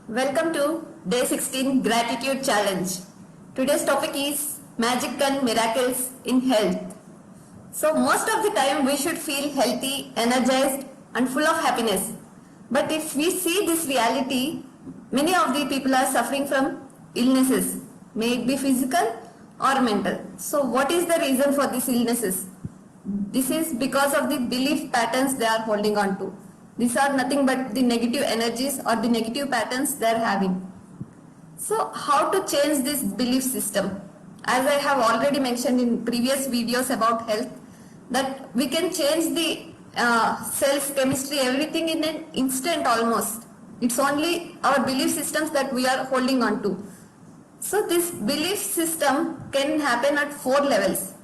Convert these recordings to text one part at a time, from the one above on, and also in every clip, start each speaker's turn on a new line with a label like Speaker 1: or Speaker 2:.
Speaker 1: Welcome to Day 16 Gratitude Challenge. Today's topic is Magic and Miracles in Health. So, most of the time we should feel healthy, energized, and full of happiness. But if we see this reality, many of the people are suffering from illnesses, may it be physical or mental. So, what is the reason for these illnesses? This is because of the belief patterns they are holding on to. These are nothing but the negative energies or the negative patterns they are having. So how to change this belief system? As I have already mentioned in previous videos about health, that we can change the cells, chemistry, everything in an instant almost. It's only our belief systems that we are holding on to. So this belief system can happen at 4 levels.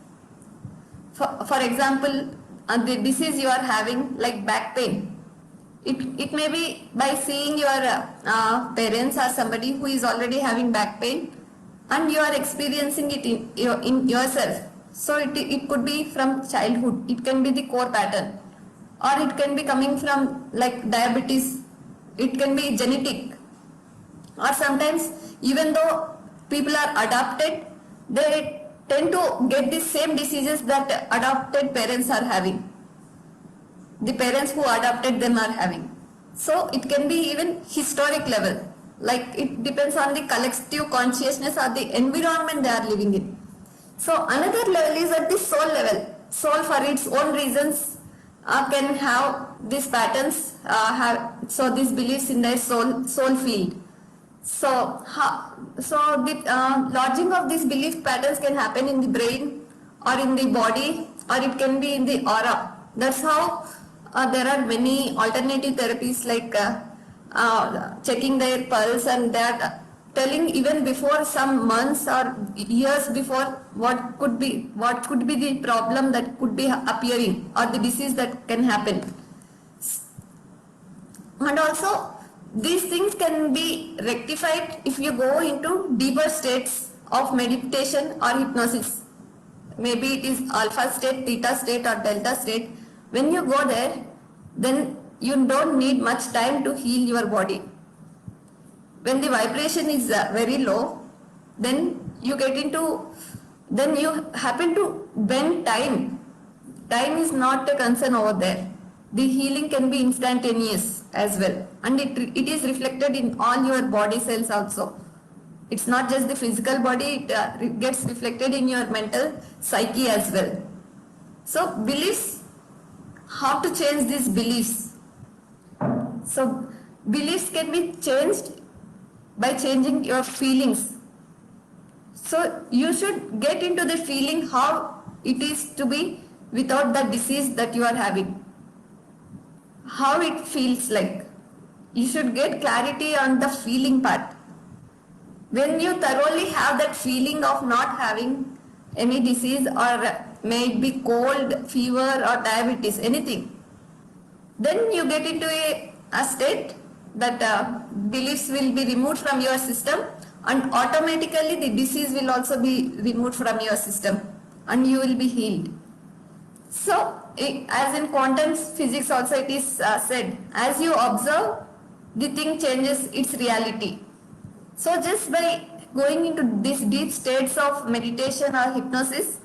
Speaker 1: For example, the disease you are having like back pain. It may be by seeing your parents or somebody who is already having back pain and you are experiencing it in yourself. So it could be from childhood. It can be the core pattern, or it can be coming from like diabetes. It can be genetic, or sometimes even though people are adopted, they tend to get the same diseases that adopted parents are having. The parents who adopted them are having. So it can be even historic level, like it depends on the collective consciousness or the environment they are living in. So another level is at the soul level. Soul for its own reasons can have these patterns, so these beliefs in their soul field. So the lodging of these belief patterns can happen in the brain or in the body, or it can be in the aura. That's how there are many alternative therapies like checking their pulse, and they are telling even before some months or years before what could be the problem that could be appearing or the disease that can happen. And also these things can be rectified if you go into deeper states of meditation or hypnosis. Maybe it is alpha state, theta state, or delta state. When you go there, then you don't need much time to heal your body. When the vibration is very low, then you happen to bend time. Time is not a concern over there. The healing can be instantaneous as well, and it is reflected in all your body cells also. It's not just the physical body, it gets reflected in your mental psyche as well. So beliefs, how to change these beliefs? So beliefs can be changed by changing your feelings. So you should get into the feeling how it is to be without the disease that you are having. How it feels like. You should get clarity on the feeling part. When you thoroughly have that feeling of not having any disease, or may it be cold, fever, or diabetes, anything, then you get into a state that beliefs will be removed from your system, and automatically the disease will also be removed from your system and you will be healed. So as in quantum physics also it is said, as you observe, the thing changes its reality. So just by going into these deep states of meditation or hypnosis,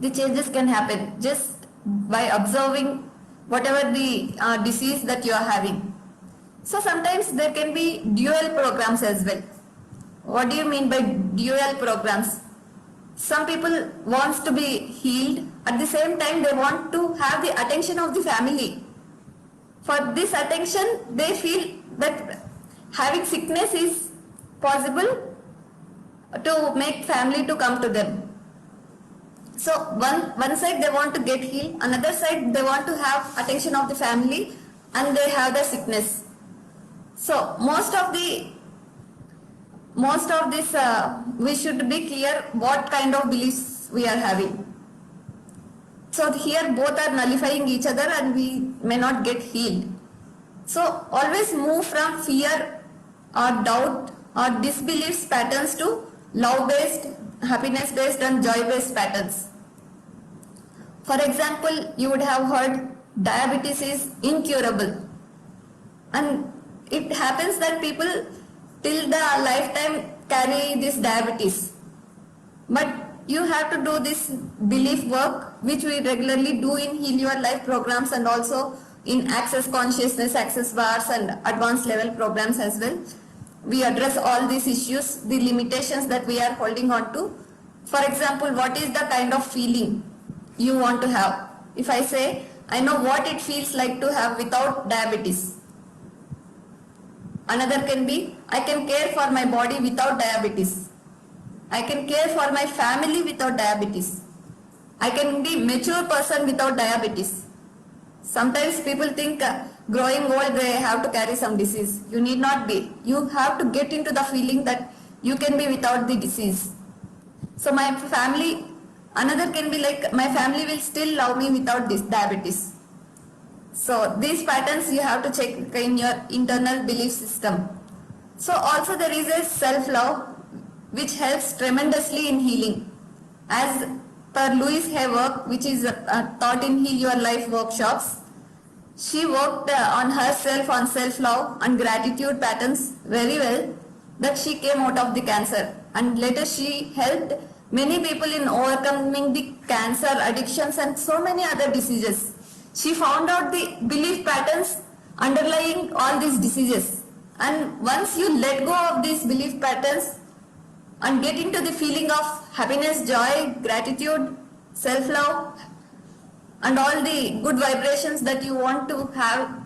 Speaker 1: the changes can happen just by observing whatever the disease that you are having. So sometimes there can be dual programs as well. What do you mean by dual programs? Some people want to be healed, at the same time they want to have the attention of the family. For this attention, they feel that having sickness is possible to make family to come to them. So one side they want to get healed, another side they want to have attention of the family, and they have the sickness. So most of this we should be clear what kind of beliefs we are having. So here both are nullifying each other and we may not get healed. So always move from fear or doubt or disbeliefs patterns to love-based, happiness-based, and joy-based patterns. For example, you would have heard diabetes is incurable, and it happens that people till the lifetime carry this diabetes. But you have to do this belief work, which we regularly do in Heal Your Life programs and also in Access Consciousness, Access Bars and advanced level programs as well. We address all these issues, the limitations that we are holding on to. For example, what is the kind of feeling you want to have? If I say, I know what it feels like to have without diabetes. Another can be, I can care for my body without diabetes. I can care for my family without diabetes. I can be mature person without diabetes. Sometimes people think growing old they have to carry some disease. You need not be. You have to get into the feeling that you can be without the disease. So my family, another can be like my family will still love me without this diabetes. So these patterns you have to check in your internal belief system. So also there is a self-love which helps tremendously in healing. As per Louise Hay work, which is taught in Heal Your Life workshops, she worked on herself, on self-love and gratitude patterns very well, that she came out of the cancer. And later she helped many people in overcoming the cancer, addictions and so many other diseases. She found out the belief patterns underlying all these diseases. And once you let go of these belief patterns and get into the feeling of happiness, joy, gratitude, self-love and all the good vibrations that you want to have,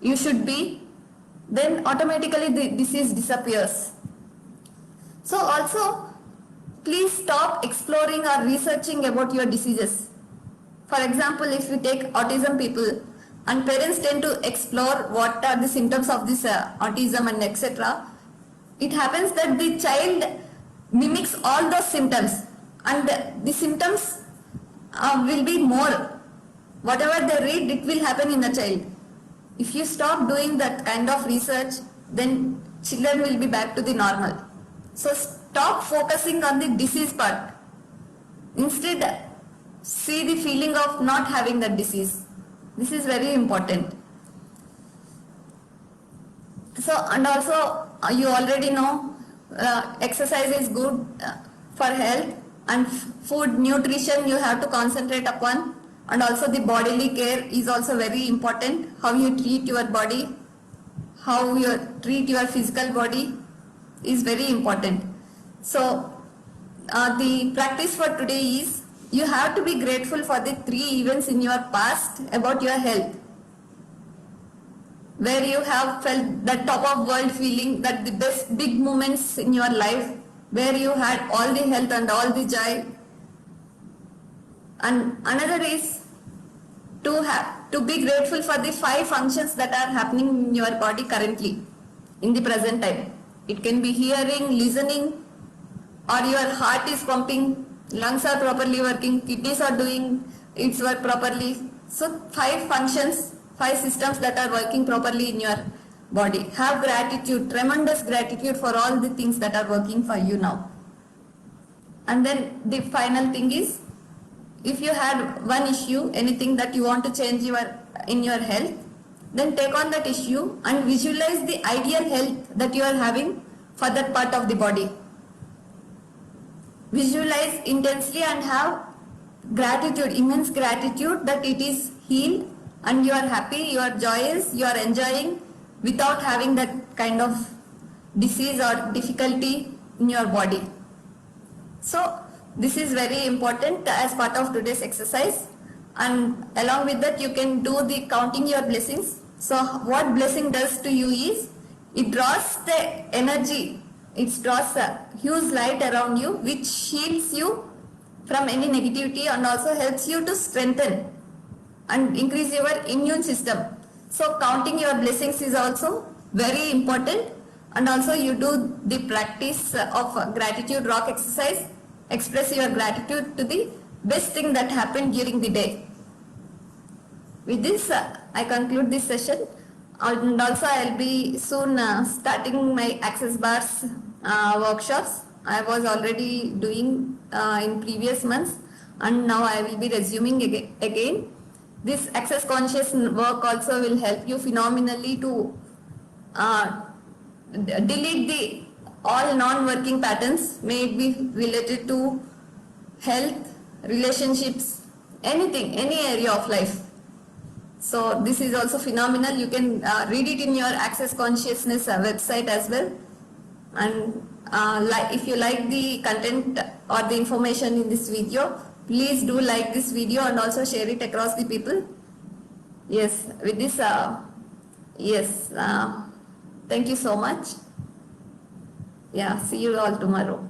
Speaker 1: you should be, then automatically the disease disappears. So also, please stop exploring or researching about your diseases. For example, if we take autism people, and parents tend to explore what are the symptoms of this autism and etc., it happens that the child mimics all those symptoms and the symptoms will be more. Whatever they read, it will happen in the child. If you stop doing that kind of research, then children will be back to the normal. So stop focusing on the disease part. Instead, see the feeling of not having that disease. This is very important. So, and also you already know exercise is good for health, and food, nutrition you have to concentrate upon, and also the bodily care is also very important. How you treat your body, how you treat your physical body is very important. So the practice for today is, you have to be grateful for the 3 events in your past about your health, where you have felt that top of world feeling, that the best big moments in your life, where you had all the health and all the joy. And another is to be grateful for the 5 functions that are happening in your body currently, in the present time. It can be hearing, listening, or your heart is pumping, lungs are properly working, kidneys are doing its work properly. So 5 functions, 5 systems that are working properly in your body. Have gratitude, tremendous gratitude for all the things that are working for you now. And then the final thing is, if you had one issue, anything that you want to change in your health, then take on that issue and visualize the ideal health that you are having for that part of the body. Visualize intensely and have gratitude, immense gratitude that it is healed and you are happy, you are joyous, you are enjoying without having that kind of disease or difficulty in your body. So this is very important as part of today's exercise, and along with that you can do the counting your blessings. So what blessing does to you is, it draws the energy, it draws a huge light around you which shields you from any negativity and also helps you to strengthen and increase your immune system. So counting your blessings is also very important, and also you do the practice of gratitude rock exercise. Express your gratitude to the best thing that happened during the day. With this, I conclude this session, and also I will be soon starting my Access Bars workshops. I was already doing in previous months, and now I will be resuming again. This Access Conscious work also will help you phenomenally to uh, delete the all non-working patterns, may it be related to health, relationships, anything, any area of life. So this is also phenomenal. You can read it in your Access Consciousness website as well. And if you like the content or the information in this video, please do like this video and also share it across the people. Yes, with this, yes, thank you so much. Yeah, see you all tomorrow.